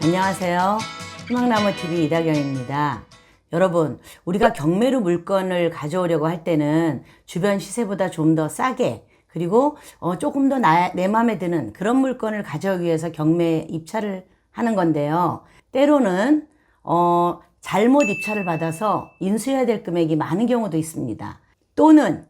안녕하세요. 희망나무TV 이다경입니다. 여러분, 우리가 경매로 물건을 가져오려고 할 때는 주변 시세보다 좀 더 싸게, 그리고 조금 더 내 마음에 드는 그런 물건을 가져오기 위해서 경매 입찰을 하는 건데요. 때로는 잘못 입찰을 받아서 인수해야 될 금액이 많은 경우도 있습니다. 또는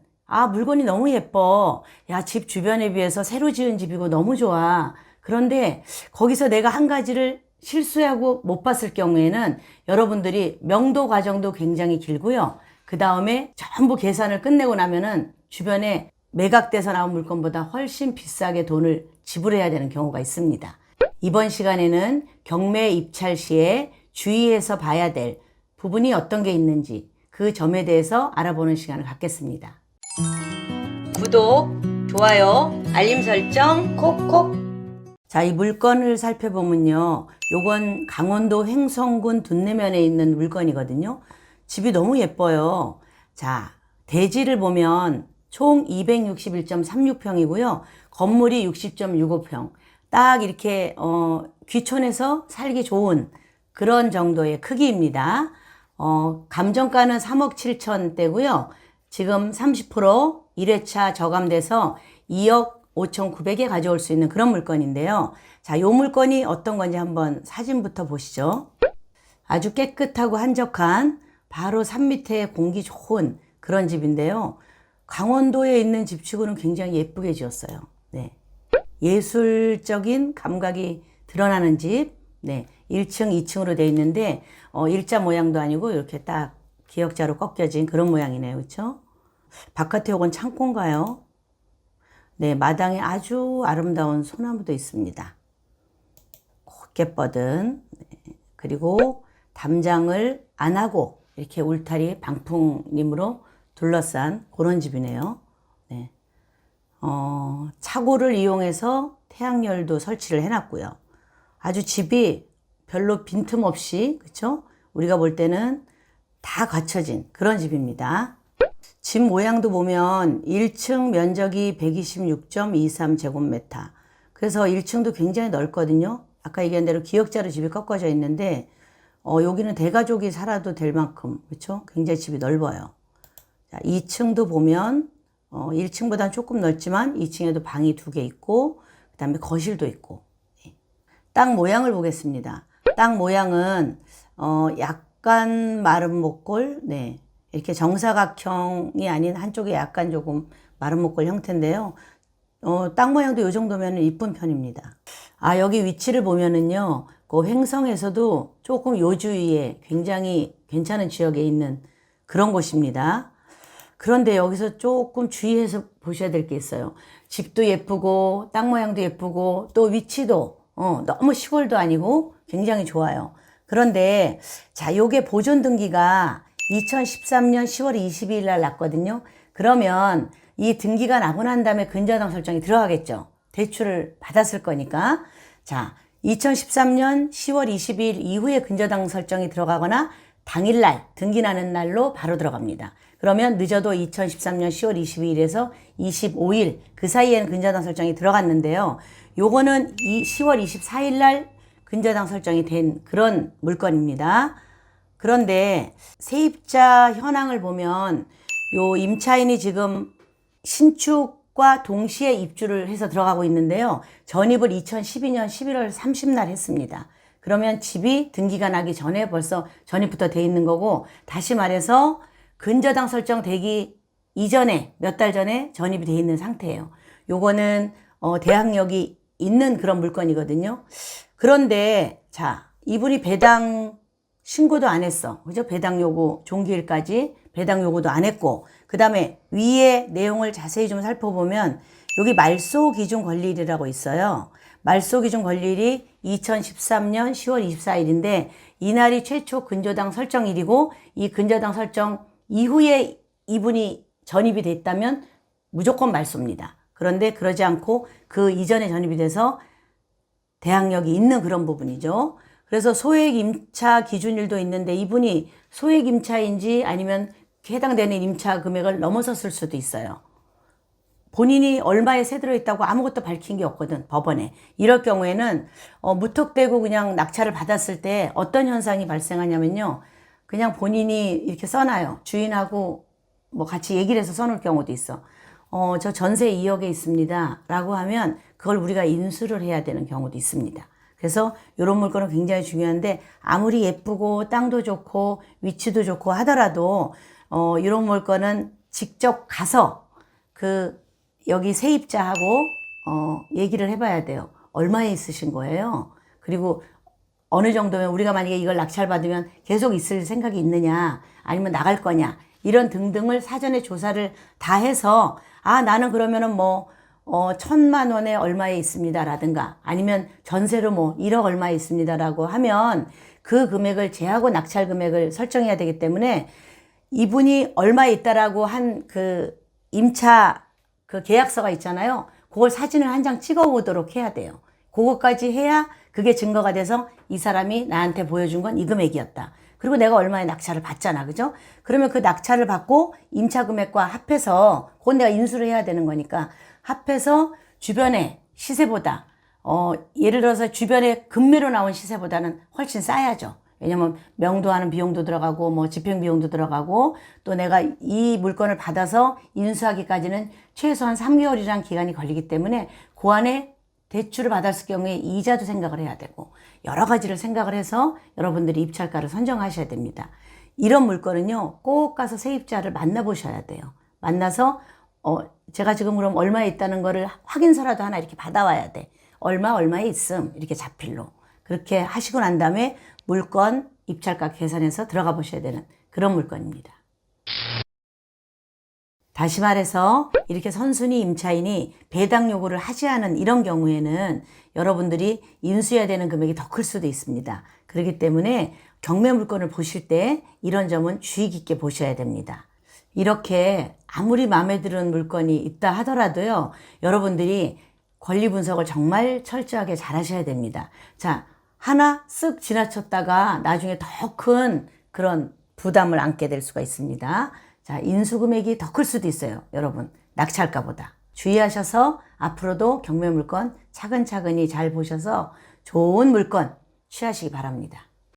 물건이 너무 예뻐. 야, 집 주변에 비해서 새로 지은 집이고 너무 좋아. 그런데 거기서 내가 한 가지를 실수하고 못 봤을 경우에는 여러분들이 명도 과정도 굉장히 길고요. 그 다음에 전부 계산을 끝내고 나면은 주변에 매각돼서 나온 물건보다 훨씬 비싸게 돈을 지불해야 되는 경우가 있습니다. 이번 시간에는 경매 입찰 시에 주의해서 봐야 될 부분이 어떤 게 있는지 그 점에 대해서 알아보는 시간을 갖겠습니다. 구독, 좋아요, 알림 설정 콕콕. 자, 이 물건을 살펴보면요. 요건 강원도 횡성군 둔내면에 있는 물건이거든요. 집이 너무 예뻐요. 자, 대지를 보면 총 261.36평이고요. 건물이 60.65평. 딱 이렇게 귀촌에서 살기 좋은 그런 정도의 크기입니다. 감정가는 3억 7천대고요. 지금 30% 1회차 저감돼서 2억 5,900에 가져올 수 있는 그런 물건인데요. 자, 요 물건이 어떤 건지 한번 사진부터 보시죠. 아주 깨끗하고 한적한 바로 산 밑에 공기 좋은 그런 집인데요. 강원도에 있는 집치고는 굉장히 예쁘게 지었어요. 네. 예술적인 감각이 드러나는 집. 네. 1층, 2층으로 되어 있는데 일자 모양도 아니고 이렇게 딱 기역자로 꺾여진 그런 모양이네요. 그렇죠? 바깥에 오건 창고인가요? 네, 마당에 아주 아름다운 소나무도 있습니다. 곱게 뻗은. 네. 그리고 담장을 안 하고 이렇게 울타리 방풍림으로 둘러싼 그런 집이네요. 네. 차고를 이용해서 태양열도 설치를 해놨고요. 아주 집이 별로 빈틈없이, 그쵸? 우리가 볼 때는 다 갖춰진 그런 집입니다. 집 모양도 보면 1층 면적이 126.23제곱미터. 그래서 1층도 굉장히 넓거든요. 아까 얘기한 대로 기역자로 집이 꺾어져 있는데 여기는 대가족이 살아도 될 만큼, 그렇죠? 굉장히 집이 넓어요. 자, 2층도 보면 1층보다는 조금 넓지만 2층에도 방이 2개 있고 그 다음에 거실도 있고. 땅 모양을 보겠습니다. 땅 모양은 약간 마른 목골, 네. 이렇게 정사각형이 아닌 한쪽에 약간 조금 마른 목골 형태인데요. 땅 모양도 이 정도면 이쁜 편입니다. 여기 위치를 보면은요, 그 횡성에서도 조금 요 주위에 굉장히 괜찮은 지역에 있는 그런 곳입니다. 그런데 여기서 조금 주의해서 보셔야 될 게 있어요. 집도 예쁘고, 땅 모양도 예쁘고, 또 위치도, 너무 시골도 아니고 굉장히 좋아요. 그런데, 자, 요게 보존 등기가 2013년 10월 22일 날 났거든요. 그러면 이 등기가 나고 난 다음에 근저당 설정이 들어가겠죠. 대출을 받았을 거니까. 자, 2013년 10월 22일 이후에 근저당 설정이 들어가거나 당일날 등기 나는 날로 바로 들어갑니다. 그러면 늦어도 2013년 10월 22일에서 25일 그 사이에는 근저당 설정이 들어갔는데요. 요거는 10월 24일 날 근저당 설정이 된 그런 물건입니다. 그런데 세입자 현황을 보면 요 임차인이 지금 신축과 동시에 입주를 해서 들어가고 있는데요. 전입을 2012년 11월 30날 했습니다. 그러면 집이 등기가 나기 전에 벌써 전입부터 돼 있는 거고, 다시 말해서 근저당 설정되기 이전에 몇 달 전에 전입이 돼 있는 상태예요. 요거는 대항력이 있는 그런 물건이거든요. 그런데 자, 이분이 배당 신고도 안 했어. 그죠? 배당 요구 종기일까지 배당 요구도 안 했고, 그 다음에 위에 내용을 자세히 좀 살펴보면 여기 말소 기준 권리일이라고 있어요. 말소 기준 권리일이 2013년 10월 24일인데 이날이 최초 근저당 설정일이고, 이 근저당 설정 이후에 이분이 전입이 됐다면 무조건 말소입니다. 그런데 그러지 않고 그 이전에 전입이 돼서 대항력이 있는 그런 부분이죠. 그래서 소액 임차 기준일도 있는데 이분이 소액 임차인지 아니면 해당되는 임차 금액을 넘어섰을 수도 있어요. 본인이 얼마에 세 들어있다고 아무것도 밝힌 게 없거든, 법원에. 이럴 경우에는 무턱대고 그냥 낙찰을 받았을 때 어떤 현상이 발생하냐면요, 그냥 본인이 이렇게 써놔요. 주인하고 뭐 같이 얘기를 해서 써놓을 경우도 있어. 저 전세 2억에 있습니다 라고 하면 그걸 우리가 인수를 해야 되는 경우도 있습니다. 그래서 이런 물건은 굉장히 중요한데, 아무리 예쁘고 땅도 좋고 위치도 좋고 하더라도 이런 물건은 직접 가서 여기 세입자하고 얘기를 해봐야 돼요. 얼마에 있으신 거예요? 그리고 어느 정도면 우리가 만약에 이걸 낙찰받으면 계속 있을 생각이 있느냐, 아니면 나갈 거냐, 이런 등등을 사전에 조사를 다 해서, 나는 그러면은 뭐 1,000만 원에 얼마에 있습니다 라든가, 아니면 전세로 뭐 1억 얼마에 있습니다 라고 하면 그 금액을 제하고 낙찰 금액을 설정해야 되기 때문에, 이분이 얼마에 있다라고 한 임차 계약서가 있잖아요. 그걸 사진을 한 장 찍어 오도록 해야 돼요. 그것까지 해야 그게 증거가 돼서 이 사람이 나한테 보여준 건 이 금액이었다. 그리고 내가 얼마에 낙찰을 받잖아. 그죠? 그러면 그 낙찰을 받고 임차 금액과 합해서, 그건 내가 인수를 해야 되는 거니까, 합해서 주변의 시세보다, 예를 들어서 주변에 금매로 나온 시세보다는 훨씬 싸야죠. 왜냐면 명도하는 비용도 들어가고 뭐 집행 비용도 들어가고, 또 내가 이 물건을 받아서 인수하기까지는 최소한 3개월이라는 기간이 걸리기 때문에 그 안에 대출을 받았을 경우에 이자도 생각을 해야 되고, 여러 가지를 생각을 해서 여러분들이 입찰가를 선정하셔야 됩니다. 이런 물건은요, 꼭 가서 세입자를 만나보셔야 돼요. 만나서 제가 지금 그럼 얼마에 있다는 거를 확인서라도 하나 이렇게 받아와야 돼. 얼마에 있음, 이렇게 자필로. 그렇게 하시고 난 다음에 물건 입찰가 계산해서 들어가 보셔야 되는 그런 물건입니다. 다시 말해서 이렇게 선순위 임차인이 배당 요구를 하지 않은 이런 경우에는 여러분들이 인수해야 되는 금액이 더 클 수도 있습니다. 그렇기 때문에 경매 물건을 보실 때 이런 점은 주의 깊게 보셔야 됩니다. 이렇게 아무리 마음에 드는 물건이 있다 하더라도요, 여러분들이 권리 분석을 정말 철저하게 잘 하셔야 됩니다. 자, 하나 쓱 지나쳤다가 나중에 더 큰 그런 부담을 안게 될 수가 있습니다. 자, 인수금액이 더 클 수도 있어요. 여러분, 낙찰가보다. 주의하셔서 앞으로도 경매 물건 차근차근히 잘 보셔서 좋은 물건 취하시기 바랍니다.